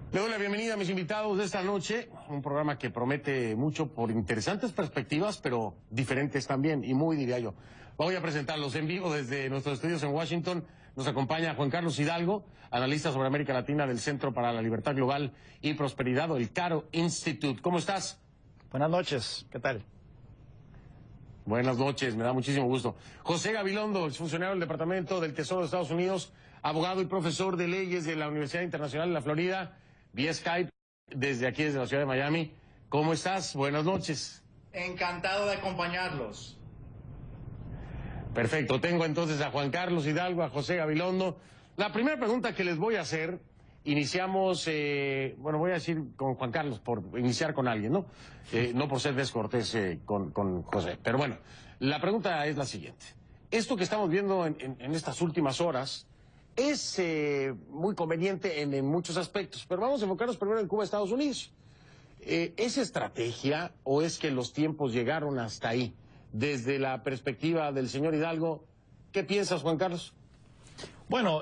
Le doy la bienvenida a mis invitados de esta noche, un programa que promete mucho por interesantes perspectivas, pero diferentes también, y muy, diría yo. Voy a presentarlos en vivo desde nuestros estudios en Washington. Nos acompaña Juan Carlos Hidalgo, analista sobre América Latina del Centro para la Libertad Global y Prosperidad, o el Caro Institute. ¿Cómo estás? Buenas noches, ¿qué tal? Buenas noches, me da muchísimo gusto. José Gabilondo, exfuncionario del Departamento del Tesoro de Estados Unidos, abogado y profesor de leyes de la Universidad Internacional de la Florida, vía Skype, desde aquí, desde la ciudad de Miami. ¿Cómo estás? Buenas noches. Encantado de acompañarlos. Perfecto, tengo entonces a Juan Carlos Hidalgo, a José Gabilondo. La primera pregunta que les voy a hacer, iniciamos, bueno, voy a decir con Juan Carlos, por iniciar con alguien, ¿no? No por ser descortés con José. Pero bueno, la pregunta es la siguiente. Esto que estamos viendo en estas últimas horas es muy conveniente en muchos aspectos, pero vamos a enfocarnos primero en Cuba, Estados Unidos. ¿Es estrategia o es que los tiempos llegaron hasta ahí? Desde la perspectiva del señor Hidalgo, ¿qué piensas, Juan Carlos? Bueno,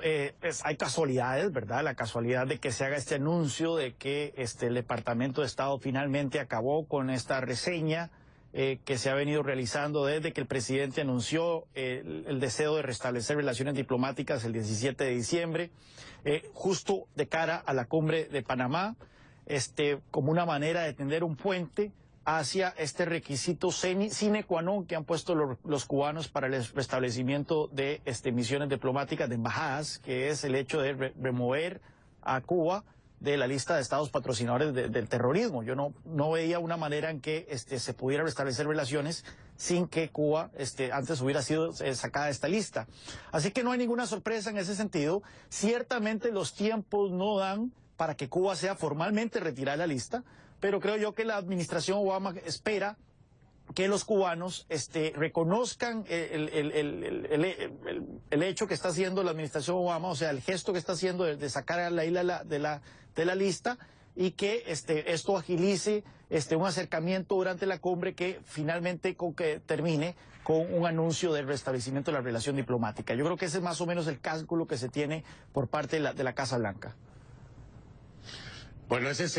hay casualidades, ¿verdad? La casualidad de que se haga este anuncio de que el Departamento de Estado finalmente acabó con esta reseña que se ha venido realizando desde que el presidente anunció el deseo de restablecer relaciones diplomáticas el 17 de diciembre, justo de cara a la cumbre de Panamá, como una manera de tender un puente hacia este requisito sine qua non que han puesto los cubanos para el restablecimiento de misiones diplomáticas de embajadas, que es el hecho de remover a Cuba de la lista de estados patrocinadores del terrorismo. Yo no veía una manera en que se pudiera restablecer relaciones sin que Cuba antes hubiera sido sacada de esta lista. Así que no hay ninguna sorpresa en ese sentido. Ciertamente los tiempos no dan para que Cuba sea formalmente retirada de la lista, pero creo yo que la administración Obama espera que los cubanos reconozcan el hecho que está haciendo la administración Obama, o sea, el gesto que está haciendo de sacar a la isla de la lista, y que esto agilice un acercamiento durante la cumbre que finalmente termine con un anuncio del restablecimiento de la relación diplomática. Yo creo que ese es más o menos el cálculo que se tiene por parte de la Casa Blanca. Bueno, esa es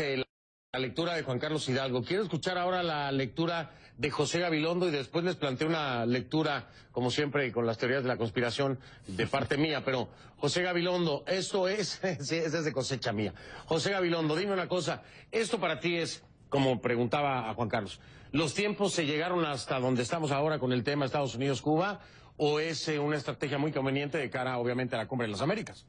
la lectura de Juan Carlos Hidalgo. Quiero escuchar ahora la lectura de José Gabilondo y después les planteo una lectura, como siempre, con las teorías de la conspiración de parte mía. Pero, José Gabilondo, esto es, sí, esa es de cosecha mía. José Gabilondo, dime una cosa, esto para ti es, como preguntaba a Juan Carlos, ¿los tiempos se llegaron hasta donde estamos ahora con el tema Estados Unidos-Cuba o es una estrategia muy conveniente de cara, obviamente, a la Cumbre de las Américas?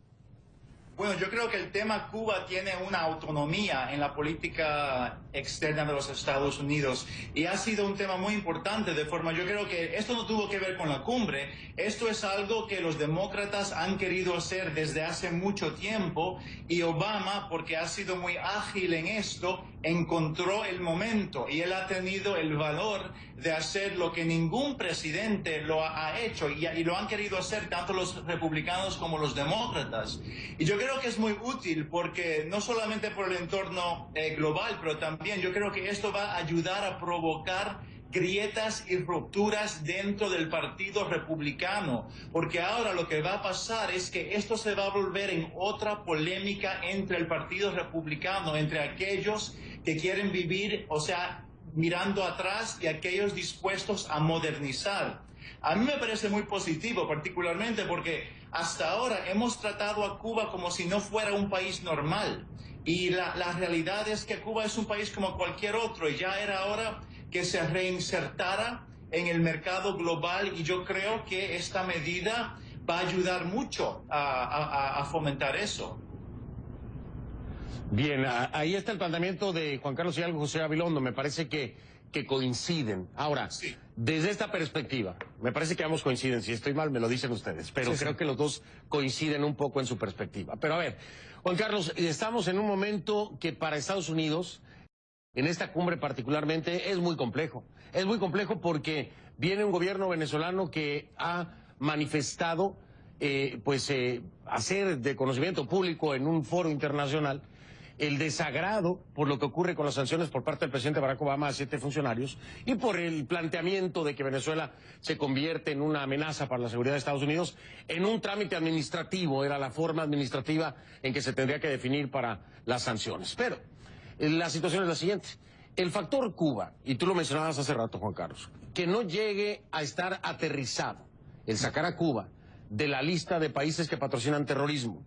Bueno, yo creo que el tema Cuba tiene una autonomía en la política externa de los Estados Unidos y ha sido un tema muy importante yo creo que esto no tuvo que ver con la cumbre, esto es algo que los demócratas han querido hacer desde hace mucho tiempo y Obama, porque ha sido muy ágil en esto, encontró el momento y él ha tenido el valor de hacer lo que ningún presidente lo ha hecho y lo han querido hacer tanto los republicanos como los demócratas. Y yo creo que es muy útil porque no solamente por el entorno global, pero también yo creo que esto va a ayudar a provocar grietas y rupturas dentro del Partido Republicano, porque ahora lo que va a pasar es que esto se va a volver en otra polémica entre el Partido Republicano, entre aquellos que quieren vivir, o sea, mirando atrás y aquellos dispuestos a modernizar. A mí me parece muy positivo, particularmente porque hasta ahora hemos tratado a Cuba como si no fuera un país normal. Y la realidad es que Cuba es un país como cualquier otro y ya era hora que se reinsertara en el mercado global y yo creo que esta medida va a ayudar mucho a fomentar eso. Bien, ahí está el planteamiento de Juan Carlos Hidalgo, José Gabilondo. Me parece que coinciden. Ahora, sí, desde esta perspectiva, me parece que ambos coinciden. Si estoy mal, me lo dicen ustedes. Pero sí, creo que los dos coinciden un poco en su perspectiva. Pero a ver, Juan Carlos, estamos en un momento que para Estados Unidos, en esta cumbre particularmente, es muy complejo. Es muy complejo porque viene un gobierno venezolano que ha manifestado, hacer de conocimiento público en un foro internacional el desagrado por lo que ocurre con las sanciones por parte del presidente Barack Obama a 7 funcionarios y por el planteamiento de que Venezuela se convierte en una amenaza para la seguridad de Estados Unidos en un trámite administrativo, era la forma administrativa en que se tendría que definir para las sanciones. Pero la situación es la siguiente. El factor Cuba, y tú lo mencionabas hace rato, Juan Carlos, que no llegue a estar aterrizado el sacar a Cuba de la lista de países que patrocinan terrorismo,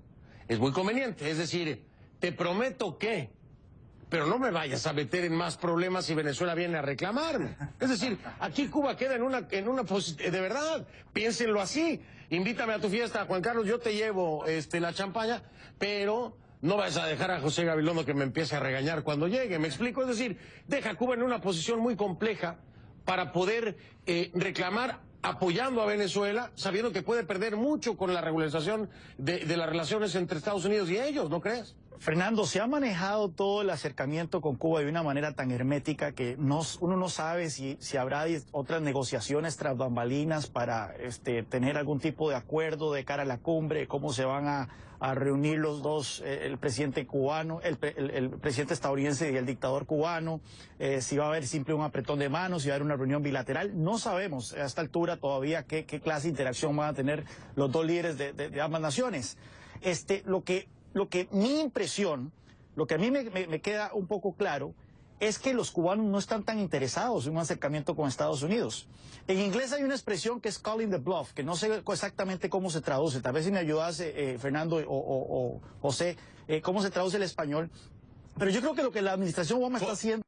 es muy conveniente. Es decir, te prometo que, pero no me vayas a meter en más problemas si Venezuela viene a reclamarme. Es decir, aquí Cuba queda en una posición, de verdad, piénsenlo así. Invítame a tu fiesta, Juan Carlos, yo te llevo la champaña, pero no vas a dejar a José Gabilondo que me empiece a regañar cuando llegue. ¿Me explico? Es decir, deja a Cuba en una posición muy compleja para poder reclamar apoyando a Venezuela, sabiendo que puede perder mucho con la regularización de las relaciones entre Estados Unidos y ellos, ¿no crees? Fernando, se ha manejado todo el acercamiento con Cuba de una manera tan hermética que uno no sabe si habrá otras negociaciones tras bambalinas para tener algún tipo de acuerdo de cara a la cumbre, cómo se van a reunir los dos, el presidente cubano, el presidente estadounidense y el dictador cubano, si va a haber simple un apretón de manos, si va a haber una reunión bilateral. No sabemos a esta altura todavía qué clase de interacción van a tener los dos líderes de ambas naciones. Lo que mi impresión, lo que a mí me queda un poco claro, es que los cubanos no están tan interesados en un acercamiento con Estados Unidos. En inglés hay una expresión que es calling the bluff, que no sé exactamente cómo se traduce. Tal vez si me ayudas, Fernando o José, cómo se traduce el español. Pero yo creo que lo que la administración Obama está haciendo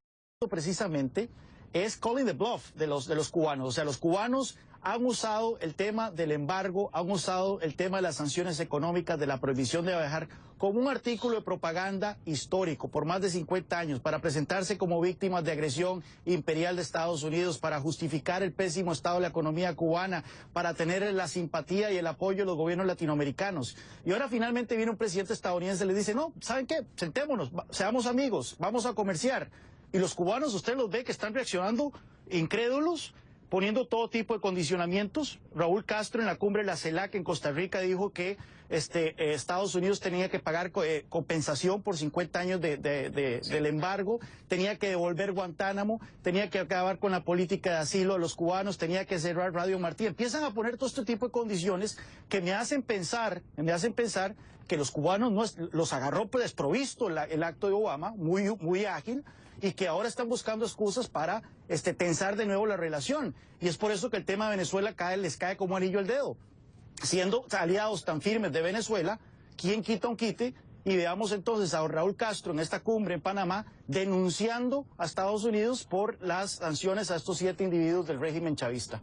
precisamente es calling the bluff de los cubanos. O sea, los cubanos han usado el tema del embargo, han usado el tema de las sanciones económicas, de la prohibición de viajar, como un artículo de propaganda histórico por más de 50 años, para presentarse como víctimas de agresión imperial de Estados Unidos, para justificar el pésimo estado de la economía cubana, para tener la simpatía y el apoyo de los gobiernos latinoamericanos. Y ahora finalmente viene un presidente estadounidense y le dice, no, ¿saben qué? Sentémonos, seamos amigos, vamos a comerciar. Y los cubanos, usted los ve que están reaccionando incrédulos, poniendo todo tipo de condicionamientos. Raúl Castro en la cumbre de la CELAC en Costa Rica dijo que Estados Unidos tenía que pagar compensación por 50 años del embargo, tenía que devolver Guantánamo, tenía que acabar con la política de asilo de los cubanos, tenía que cerrar Radio Martí. Empiezan a poner todo este tipo de condiciones que me hacen pensar que los cubanos los agarró desprovisto el acto de Obama, muy ágil, y que ahora están buscando excusas para tensar de nuevo la relación. Y es por eso que el tema de Venezuela les cae como anillo al dedo. Siendo aliados tan firmes de Venezuela, ¿quién quita un quite? Y veamos entonces a Raúl Castro en esta cumbre en Panamá denunciando a Estados Unidos por las sanciones a estos 7 individuos del régimen chavista.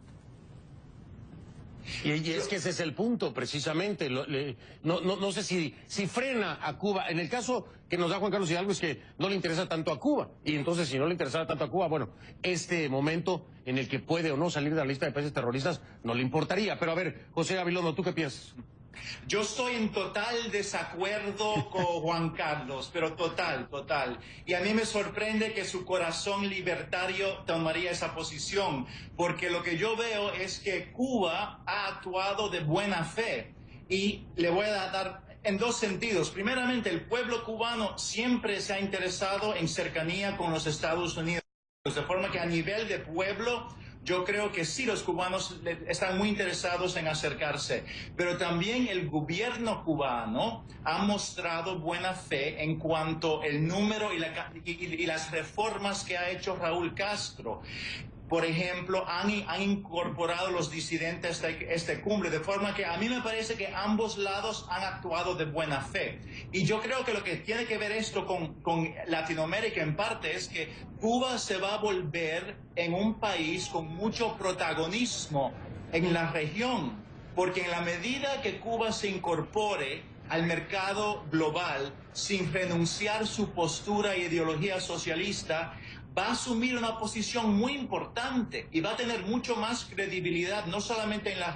Y es que ese es el punto, precisamente. No sé si frena a Cuba. En el caso que nos da Juan Carlos Hidalgo es que no le interesa tanto a Cuba. Y entonces, si no le interesara tanto a Cuba, bueno, este momento en el que puede o no salir de la lista de países terroristas no le importaría. Pero a ver, José Gabilondo, ¿tú qué piensas? Yo estoy en total desacuerdo con Juan Carlos, pero total. Y a mí me sorprende que su corazón libertario tomaría esa posición, porque lo que yo veo es que Cuba ha actuado de buena fe. Y le voy a dar en dos sentidos. Primeramente, el pueblo cubano siempre se ha interesado en cercanía con los Estados Unidos, de forma que a nivel de pueblo, yo creo que sí, los cubanos están muy interesados en acercarse, pero también el gobierno cubano ha mostrado buena fe en cuanto al número y las reformas que ha hecho Raúl Castro. Por ejemplo, han incorporado los disidentes a esta cumbre, de forma que a mí me parece que ambos lados han actuado de buena fe. Y yo creo que lo que tiene que ver esto con Latinoamérica en parte es que Cuba se va a volver en un país con mucho protagonismo en la región, porque en la medida que Cuba se incorpore al mercado global sin renunciar su postura e ideología socialista, va a asumir una posición muy importante y va a tener mucho más credibilidad, no solamente en la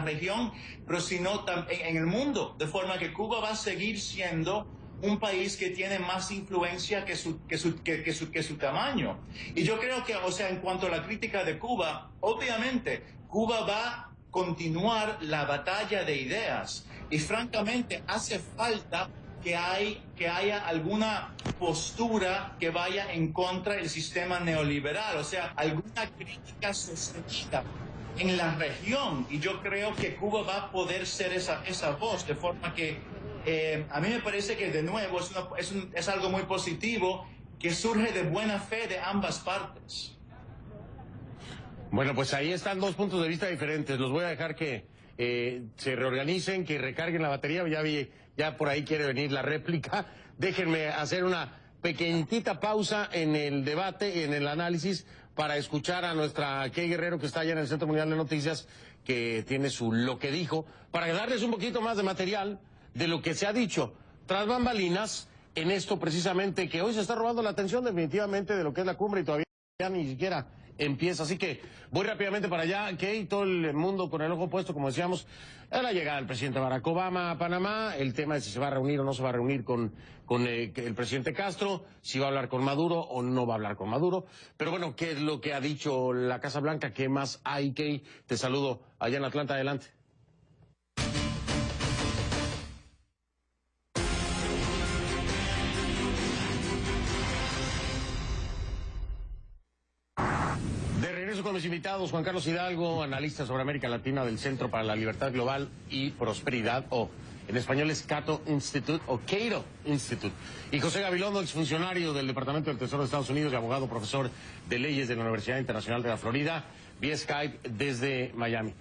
región, pero sino en el mundo, de forma que Cuba va a seguir siendo un país que tiene más influencia que su tamaño. Y yo creo que, o sea, en cuanto a la crítica de Cuba, obviamente Cuba va a continuar la batalla de ideas y francamente hace falta que haya alguna postura que vaya en contra del sistema neoliberal, o sea, alguna crítica sostenida en la región. Y yo creo que Cuba va a poder ser esa voz, de forma que a mí me parece que de nuevo es algo muy positivo que surge de buena fe de ambas partes. Bueno, pues ahí están dos puntos de vista diferentes. Los voy a dejar que se reorganicen, que recarguen la batería. Ya por ahí quiere venir la réplica. Déjenme hacer una pequeñita pausa en el debate y en el análisis para escuchar a nuestra Kay Guerrero, que está allá en el Centro Mundial de Noticias, que tiene lo que dijo, para darles un poquito más de material de lo que se ha dicho tras bambalinas en esto precisamente, que hoy se está robando la atención definitivamente de lo que es la cumbre y todavía ni siquiera empieza. Así que voy rápidamente para allá, Kay, todo el mundo con el ojo puesto, como decíamos, a la llegada del presidente Barack Obama a Panamá, el tema de si se va a reunir o no se va a reunir con el presidente Castro, si va a hablar con Maduro o no va a hablar con Maduro. Pero bueno, ¿qué es lo que ha dicho la Casa Blanca? ¿Qué más hay, Kay? Te saludo allá en Atlanta, adelante. Con mis invitados, Juan Carlos Hidalgo, analista sobre América Latina del Centro para la Libertad Global y Prosperidad, o en español es Cato Institute, o Cato Institute, y José Gabilondo, exfuncionario del Departamento del Tesoro de Estados Unidos y abogado profesor de leyes de la Universidad Internacional de la Florida, vía Skype desde Miami.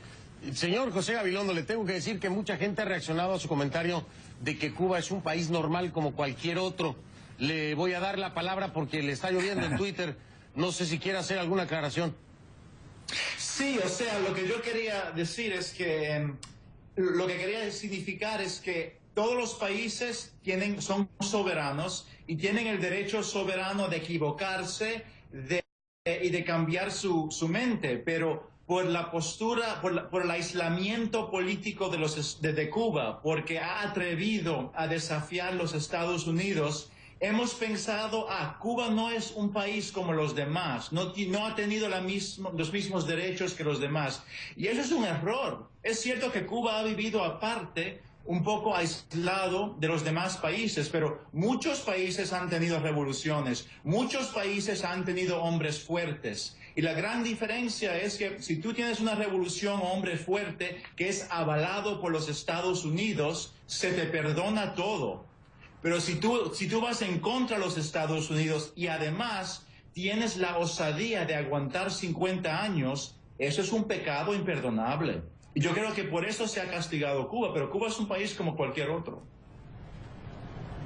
Señor José Gabilondo, le tengo que decir que mucha gente ha reaccionado a su comentario de que Cuba es un país normal como cualquier otro. Le voy a dar la palabra porque le está lloviendo en Twitter. No sé si quiere hacer alguna aclaración. Sí, o sea, lo que yo quería decir es que, lo que quería significar es que todos los países son soberanos y tienen el derecho soberano de equivocarse y de cambiar su mente, pero por la postura, por el aislamiento político de Cuba, porque ha atrevido a desafiar los Estados Unidos, hemos pensado, Cuba no es un país como los demás, no ha tenido los mismos derechos que los demás. Y eso es un error. Es cierto que Cuba ha vivido aparte, un poco aislado de los demás países, pero muchos países han tenido revoluciones, muchos países han tenido hombres fuertes. Y la gran diferencia es que si tú tienes una revolución o hombre fuerte que es avalado por los Estados Unidos, se te perdona todo. Pero si tú vas en contra de los Estados Unidos y además tienes la osadía de aguantar 50 años, eso es un pecado imperdonable. Y yo creo que por eso se ha castigado Cuba, pero Cuba es un país como cualquier otro.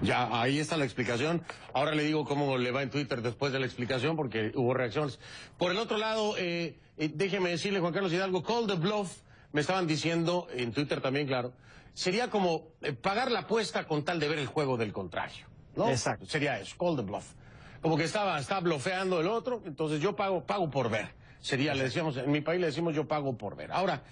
Ya, ahí está la explicación. Ahora le digo cómo le va en Twitter después de la explicación, porque hubo reacciones. Por el otro lado, déjeme decirle, Juan Carlos Hidalgo, call the bluff, me estaban diciendo, en Twitter también, claro, sería como pagar la apuesta con tal de ver el juego del contrario, ¿no? Exacto. Sería eso, call the bluff. Como que está blofeando el otro, entonces yo pago por ver. Sería, le decíamos, en mi país le decimos yo pago por ver. Ahora,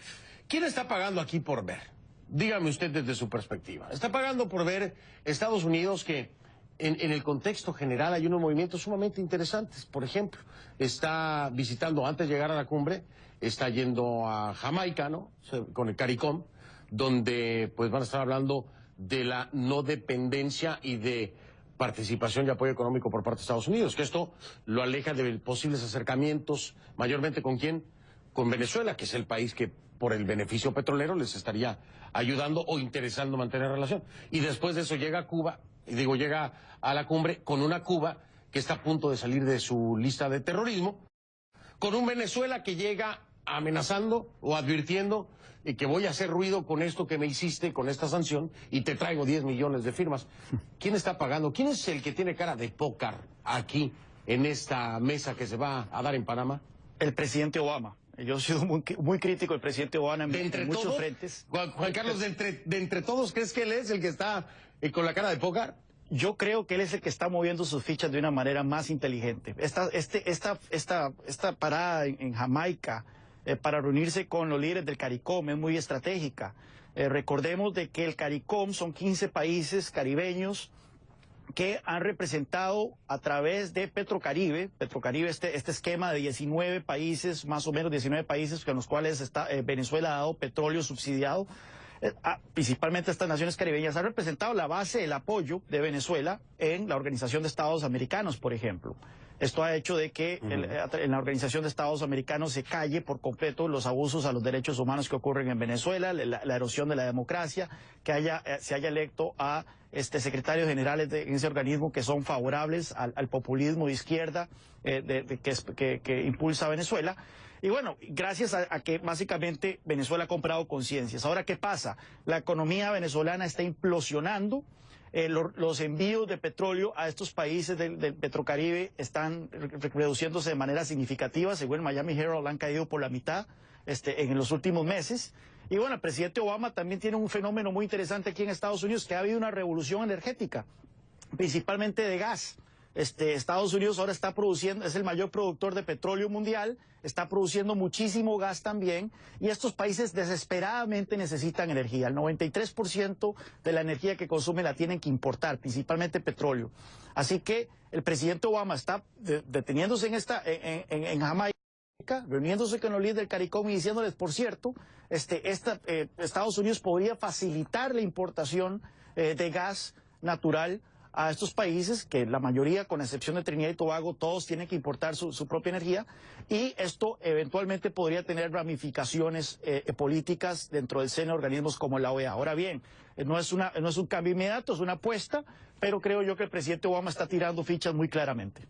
¿quién está pagando aquí por ver? Dígame usted desde su perspectiva. Está pagando por ver Estados Unidos, que en el contexto general hay unos movimientos sumamente interesantes. Por ejemplo, está visitando, antes de llegar a la cumbre, está yendo a Jamaica, ¿no? Con el CARICOM, donde pues van a estar hablando de la no dependencia y de participación y apoyo económico por parte de Estados Unidos, que esto lo aleja de posibles acercamientos, mayormente ¿con quién? Con Venezuela, que es el país que por el beneficio petrolero les estaría ayudando o interesando mantener relación. Y después de eso llega a Cuba, llega a la cumbre con una Cuba que está a punto de salir de su lista de terrorismo, con un Venezuela que llega amenazando o advirtiendo que voy a hacer ruido con esto que me hiciste, con esta sanción, y te traigo 10 millones de firmas. ¿Quién está pagando? ¿Quién es el que tiene cara de póker aquí en esta mesa que se va a dar en Panamá? El presidente Obama. Yo he sido muy crítico del presidente Obama en muchos frentes. Juan Carlos, de entre todos, ¿crees que él es el que está con la cara de póker? Yo creo que él es el que está moviendo sus fichas de una manera más inteligente. Esta parada en Jamaica para reunirse con los líderes del CARICOM es muy estratégica. Recordemos de que el CARICOM son 15 países caribeños que han representado a través de Petrocaribe, este esquema de 19 países, más o menos 19 países con los cuales Venezuela ha dado petróleo subsidiado. principalmente estas naciones caribeñas, ha representado la base del apoyo de Venezuela en la Organización de Estados Americanos, por ejemplo. Esto ha hecho de que en la Organización de Estados Americanos se calle por completo los abusos a los derechos humanos que ocurren en Venezuela, la erosión de la democracia, que se haya electo a secretarios generales en ese organismo que son favorables al populismo de izquierda que impulsa a Venezuela. Y bueno, gracias a que básicamente Venezuela ha comprado conciencias. Ahora, ¿qué pasa? La economía venezolana está implosionando. Los envíos de petróleo a estos países del Petrocaribe están reduciéndose de manera significativa. Según el Miami Herald, han caído por la mitad en los últimos meses. Y bueno, el presidente Obama también tiene un fenómeno muy interesante aquí en Estados Unidos, que ha habido una revolución energética, principalmente de gas. Estados Unidos ahora está produciendo, es el mayor productor de petróleo mundial, está produciendo muchísimo gas también, y estos países desesperadamente necesitan energía. El 93% de la energía que consumen la tienen que importar, principalmente petróleo. Así que el presidente Obama está deteniéndose en Jamaica, reuniéndose con los líderes del CARICOM y diciéndoles, por cierto, Estados Unidos podría facilitar la importación de gas natural a estos países, que la mayoría, con excepción de Trinidad y Tobago, todos tienen que importar su propia energía, y esto eventualmente podría tener ramificaciones políticas dentro del seno de organismos como la OEA. Ahora bien, no es un cambio inmediato, es una apuesta, pero creo yo que el presidente Obama está tirando fichas muy claramente.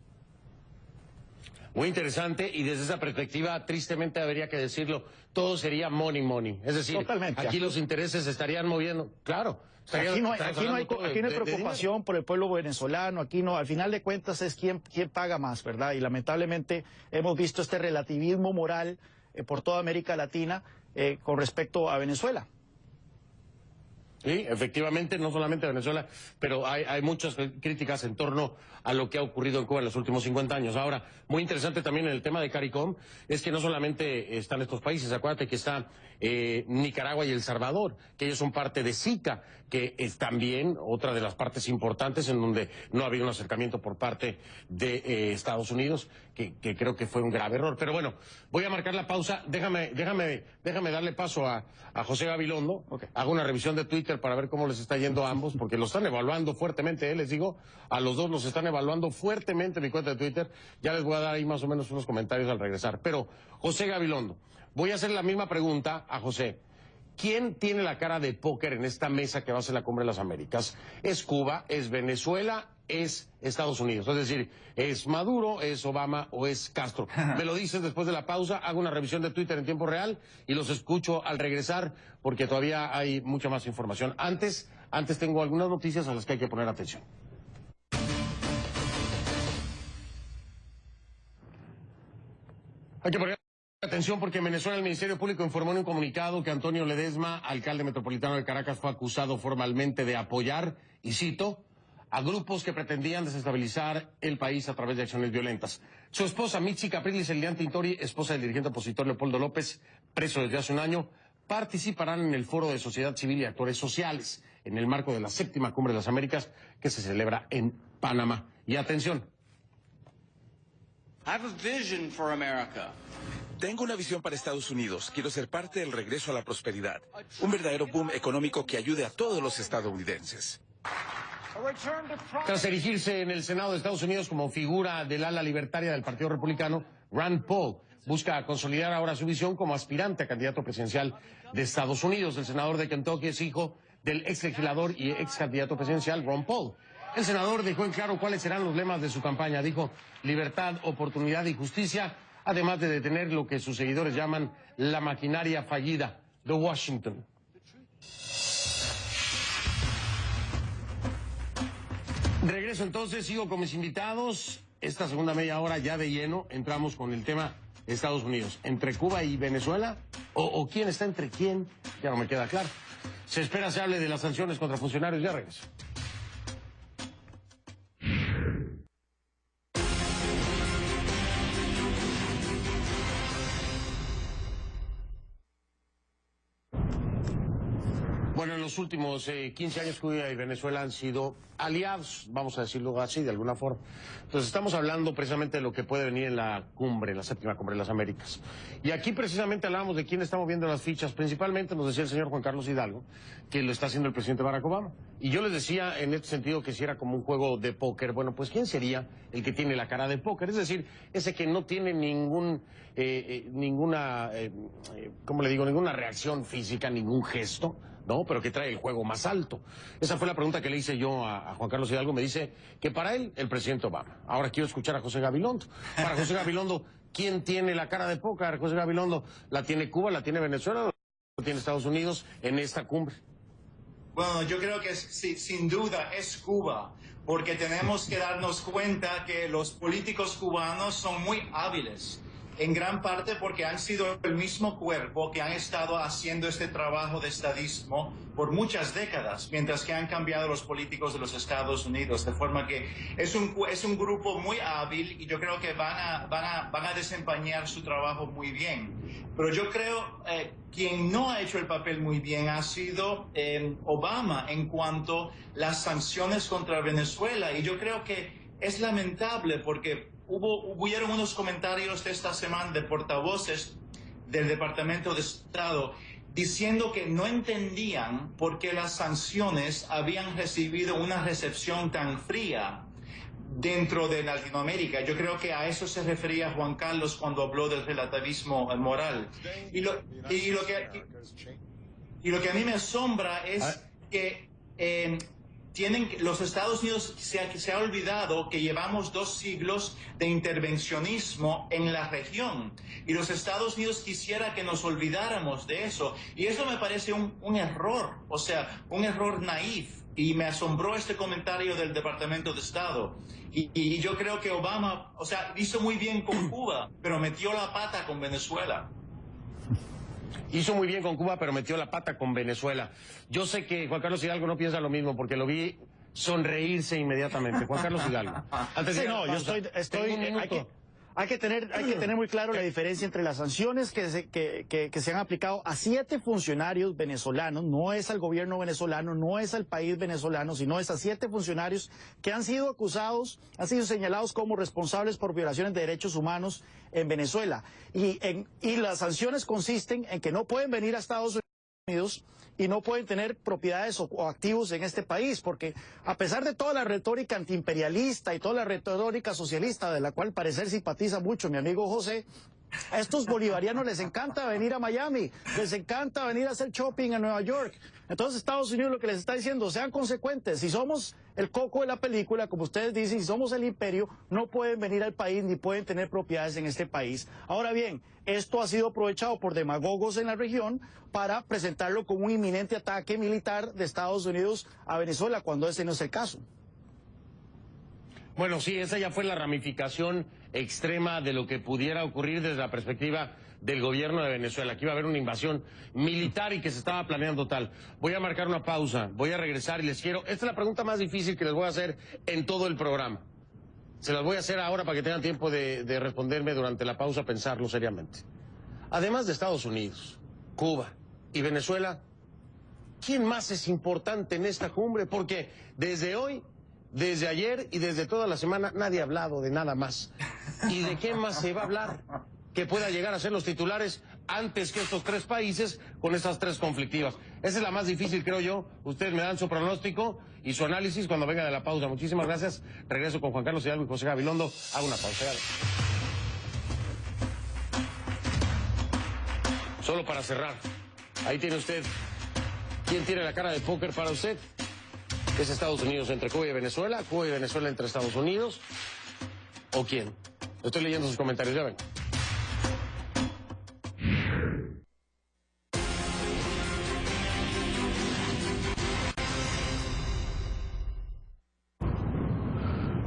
Muy interesante, y desde esa perspectiva, tristemente habría que decirlo, todo sería money, money. Es decir, totalmente. Aquí los intereses se estarían moviendo, claro. Aquí no hay preocupación por el pueblo venezolano, aquí no, al final de cuentas es quién paga más, ¿verdad? Y lamentablemente hemos visto este relativismo moral por toda América Latina con respecto a Venezuela. Sí, efectivamente, no solamente Venezuela, pero hay muchas críticas en torno a lo que ha ocurrido en Cuba en los últimos 50 años. Ahora, muy interesante también en el tema de CARICOM, es que no solamente están estos países, acuérdate que está Nicaragua y El Salvador, que ellos son parte de SICA, que es también otra de las partes importantes en donde no ha habido un acercamiento por parte de Estados Unidos, que creo que fue un grave error. Pero bueno, voy a marcar la pausa, déjame darle paso a José Gabilondo. Okay. Hago una revisión de Twitter para ver cómo les está yendo a ambos, porque los están evaluando fuertemente, les digo, a los dos los están evaluando fuertemente en mi cuenta de Twitter. Ya les voy a dar ahí más o menos unos comentarios al regresar. Pero, José Gabilondo, voy a hacer la misma pregunta a José. ¿Quién tiene la cara de póker en esta mesa que va a ser la Cumbre de las Américas? ¿Es Cuba, es Venezuela, es Estados Unidos? Es decir, ¿es Maduro, es Obama o es Castro? Me lo dices después de la pausa, hago una revisión de Twitter en tiempo real y los escucho al regresar porque todavía hay mucha más información. Antes tengo algunas noticias a las que hay que poner atención. Hay que poner atención porque en Venezuela el Ministerio Público informó en un comunicado que Antonio Ledesma, alcalde metropolitano de Caracas, fue acusado formalmente de apoyar, y cito, a grupos que pretendían desestabilizar el país a través de acciones violentas. Su esposa, Mitzi Capriles Elian Tintori, esposa del dirigente opositor Leopoldo López, preso desde hace un año, participarán en el Foro de Sociedad Civil y Actores Sociales, en el marco de la 7ª Cumbre de las Américas, que se celebra en Panamá. Y atención. I have a vision for America. Tengo una visión para Estados Unidos. Quiero ser parte del regreso a la prosperidad. Un verdadero boom económico que ayude a todos los estadounidenses. Tras erigirse en el Senado de Estados Unidos como figura del ala libertaria del Partido Republicano, Rand Paul busca consolidar ahora su visión como aspirante a candidato presidencial de Estados Unidos. El senador de Kentucky es hijo del ex legislador y ex candidato presidencial Ron Paul. El senador dejó en claro cuáles serán los lemas de su campaña. Dijo: libertad, oportunidad y justicia, además de detener lo que sus seguidores llaman la maquinaria fallida de Washington. Regreso entonces, sigo con mis invitados. Esta segunda media hora ya de lleno entramos con el tema de Estados Unidos. ¿Entre Cuba y Venezuela? ¿O quién está entre quién? Ya no me queda claro. Se espera se hable de las sanciones contra funcionarios. Ya regreso. Bueno, en los los últimos 15 años Cuba y Venezuela han sido aliados, vamos a decirlo así, de alguna forma. Entonces estamos hablando precisamente de lo que puede venir en la cumbre, en la séptima cumbre de las Américas. Y aquí precisamente hablábamos de quién está moviendo las fichas, principalmente nos decía el señor Juan Carlos Hidalgo, que lo está haciendo el presidente Barack Obama. Y yo les decía en este sentido que si era como un juego de póker, bueno, pues ¿quién sería el que tiene la cara de póker? Es decir, ese que no tiene ninguna, ¿cómo le digo? Ninguna reacción física, ningún gesto, ¿no? Pero que trae el juego más alto. Esa fue la pregunta que le hice yo a Juan Carlos Hidalgo. Me dice que para él, el presidente Obama. Ahora quiero escuchar a José Gabilondo. Para José Gabilondo, ¿quién tiene la cara de póker? José Gabilondo, ¿la tiene Cuba, la tiene Venezuela o la tiene Estados Unidos en esta cumbre? Bueno, yo creo que sí, sin duda es Cuba, porque tenemos que darnos cuenta que los políticos cubanos son muy hábiles, en gran parte porque han sido el mismo cuerpo que han estado haciendo este trabajo de estadismo por muchas décadas, mientras que han cambiado los políticos de los Estados Unidos, de forma que es un grupo muy hábil y yo creo que van a desempeñar su trabajo muy bien. Pero yo creo quien no ha hecho el papel muy bien ha sido Obama en cuanto a las sanciones contra Venezuela, y yo creo que es lamentable porque hubieron unos comentarios de esta semana de portavoces del Departamento de Estado diciendo que no entendían por qué las sanciones habían recibido una recepción tan fría dentro de Latinoamérica. Yo creo que a eso se refería Juan Carlos cuando habló del relativismo moral. Y lo que a mí me asombra es que los Estados Unidos se ha olvidado que llevamos 2 siglos de intervencionismo en la región, y los Estados Unidos quisiera que nos olvidáramos de eso, y eso me parece un error, o sea, un error naif, y me asombró este comentario del Departamento de Estado. Y yo creo que Obama, o sea, hizo muy bien con Cuba, pero metió la pata con Venezuela. Hizo muy bien con Cuba, pero metió la pata con Venezuela. Yo sé que Juan Carlos Hidalgo no piensa lo mismo, porque lo vi sonreírse inmediatamente. Juan Carlos Hidalgo. Antes de yo estoy hay que tener muy claro la diferencia entre las sanciones que se han aplicado a 7 funcionarios venezolanos, no es al gobierno venezolano, no es al país venezolano, sino es a 7 funcionarios que han sido acusados, han sido señalados como responsables por violaciones de derechos humanos en Venezuela. Y las sanciones consisten en que no pueden venir a Estados Unidos y no pueden tener propiedades o activos en este país, porque a pesar de toda la retórica antiimperialista y toda la retórica socialista, de la cual parecer simpatiza mucho mi amigo José, a estos bolivarianos les encanta venir a Miami, les encanta venir a hacer shopping a Nueva York. Entonces Estados Unidos lo que les está diciendo, sean consecuentes, si somos el coco de la película, como ustedes dicen, si somos el imperio, no pueden venir al país ni pueden tener propiedades en este país. Ahora bien, esto ha sido aprovechado por demagogos en la región para presentarlo como un inminente ataque militar de Estados Unidos a Venezuela, cuando ese no es el caso. Bueno, sí, esa ya fue la ramificación extrema de lo que pudiera ocurrir desde la perspectiva del gobierno de Venezuela. Que iba a haber una invasión militar y que se estaba planeando tal. Voy a marcar una pausa, voy a regresar y les quiero... Esta es la pregunta más difícil que les voy a hacer en todo el programa. Se las voy a hacer ahora para que tengan tiempo de responderme durante la pausa, pensarlo seriamente. Además de Estados Unidos, Cuba y Venezuela, ¿quién más es importante en esta cumbre? Porque desde hoy, desde ayer y desde toda la semana nadie ha hablado de nada más. ¿Y de qué más se va a hablar que pueda llegar a ser los titulares antes que estos 3 países con estas 3 conflictivas? Esa es la más difícil, creo yo. Ustedes me dan su pronóstico y su análisis cuando venga de la pausa. Muchísimas gracias. Regreso con Juan Carlos Hidalgo y José Gabilondo. Hago una pausa. Solo para cerrar, ahí tiene usted. ¿Quién tiene la cara de póker para usted? ¿Es Estados Unidos entre Cuba y Venezuela? ¿Cuba y Venezuela entre Estados Unidos? ¿O quién? Estoy leyendo sus comentarios, ya ven.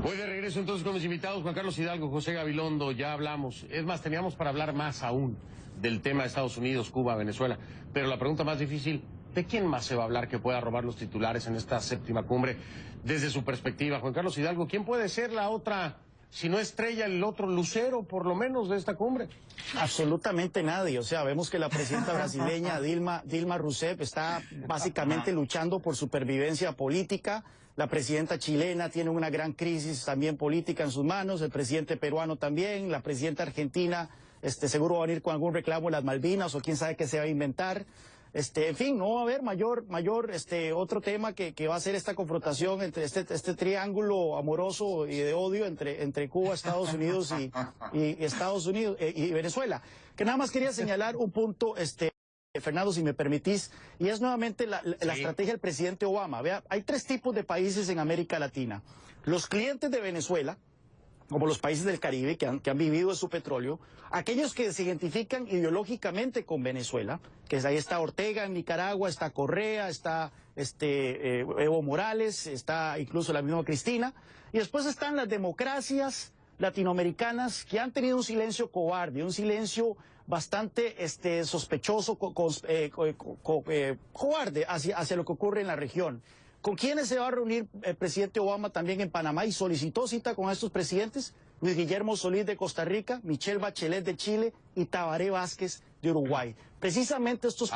Voy de regreso entonces con mis invitados, Juan Carlos Hidalgo, José Gabilondo. Ya hablamos, es más, teníamos para hablar más aún del tema de Estados Unidos, Cuba, Venezuela. Pero la pregunta más difícil, ¿de quién más se va a hablar que pueda robar los titulares en esta séptima cumbre? Desde su perspectiva, Juan Carlos Hidalgo, ¿quién puede ser la otra si no estrella el otro lucero, por lo menos, de esta cumbre? Absolutamente nadie. O sea, vemos que la presidenta brasileña Dilma Rousseff está básicamente luchando por supervivencia política. La presidenta chilena tiene una gran crisis también política en sus manos. El presidente peruano también. La presidenta argentina seguro va a venir con algún reclamo en las Malvinas o quién sabe qué se va a inventar. En fin, no va a haber mayor otro tema que va a ser esta confrontación entre este triángulo amoroso y de odio entre Cuba, Estados Unidos y Venezuela. Que nada más quería señalar un punto, Fernando, si me permitís, y es nuevamente la estrategia del presidente Obama. Vea, hay 3 tipos de países en América Latina. Los clientes de Venezuela, como los países del Caribe que han vivido de su petróleo, aquellos que se identifican ideológicamente con Venezuela, que ahí está Ortega en Nicaragua, está Correa, está Evo Morales, está incluso la misma Cristina, y después están las democracias latinoamericanas que han tenido un silencio cobarde, un silencio bastante sospechoso, cobarde hacia lo que ocurre en la región. ¿Con quiénes se va a reunir el presidente Obama también en Panamá y solicitó cita con estos presidentes? Luis Guillermo Solís de Costa Rica, Michelle Bachelet de Chile y Tabaré Vázquez de Uruguay. Precisamente estos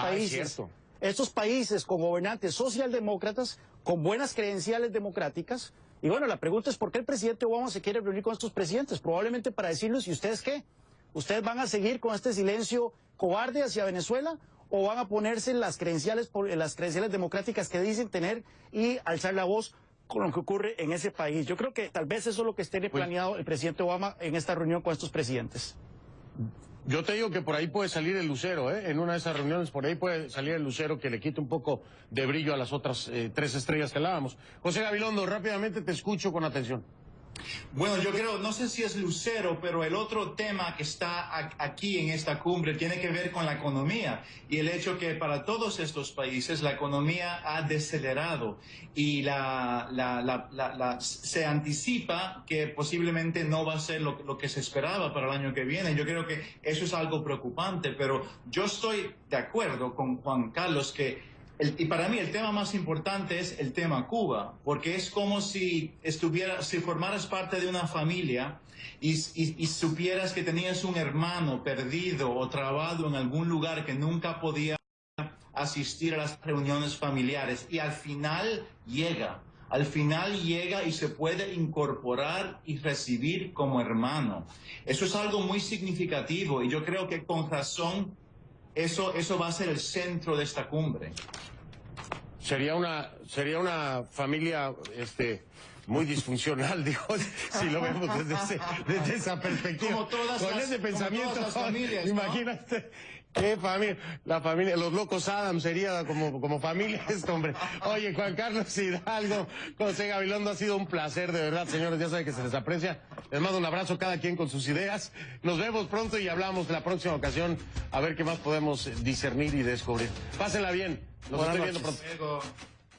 países con gobernantes socialdemócratas, con buenas credenciales democráticas. Y bueno, la pregunta es por qué el presidente Obama se quiere reunir con estos presidentes. Probablemente para decirles, ¿y ustedes qué? ¿Ustedes van a seguir con este silencio cobarde hacia Venezuela? ¿O van a ponerse las credenciales democráticas que dicen tener y alzar la voz con lo que ocurre en ese país? Yo creo que tal vez eso es lo que tiene planeado el presidente Obama en esta reunión con estos presidentes. Yo te digo que por ahí puede salir el lucero, ¿eh? En una de esas reuniones por ahí puede salir el lucero que le quite un poco de brillo a las otras 3 estrellas que hablábamos. José Gabilondo, rápidamente te escucho con atención. Bueno, yo creo, no sé si es lucero, pero el otro tema que está aquí en esta cumbre tiene que ver con la economía y el hecho que para todos estos países la economía ha decelerado y se anticipa que posiblemente no va a ser lo que se esperaba para el año que viene. Yo creo que eso es algo preocupante, pero yo estoy de acuerdo con Juan Carlos que y para mí el tema más importante es el tema Cuba, porque es como si formaras parte de una familia y supieras que tenías un hermano perdido o trabado en algún lugar que nunca podía asistir a las reuniones familiares y al final llega y se puede incorporar y recibir como hermano. Eso es algo muy significativo y yo creo que con razón eso va a ser el centro de esta cumbre. Sería una familia muy disfuncional, digo, si lo vemos desde esa perspectiva. Como todas con ese pensamiento, como todas las familias, ¿no? Imagínate, qué familia, la familia, los locos Adams sería como familia esto, hombre. Oye, Juan Carlos Hidalgo, José Gabilondo, ha sido un placer, de verdad, señores, ya saben que se les aprecia. Les mando un abrazo, cada quien con sus ideas. Nos vemos pronto y hablamos la próxima ocasión a ver qué más podemos discernir y descubrir. Pásenla bien, nos estoy viendo pronto.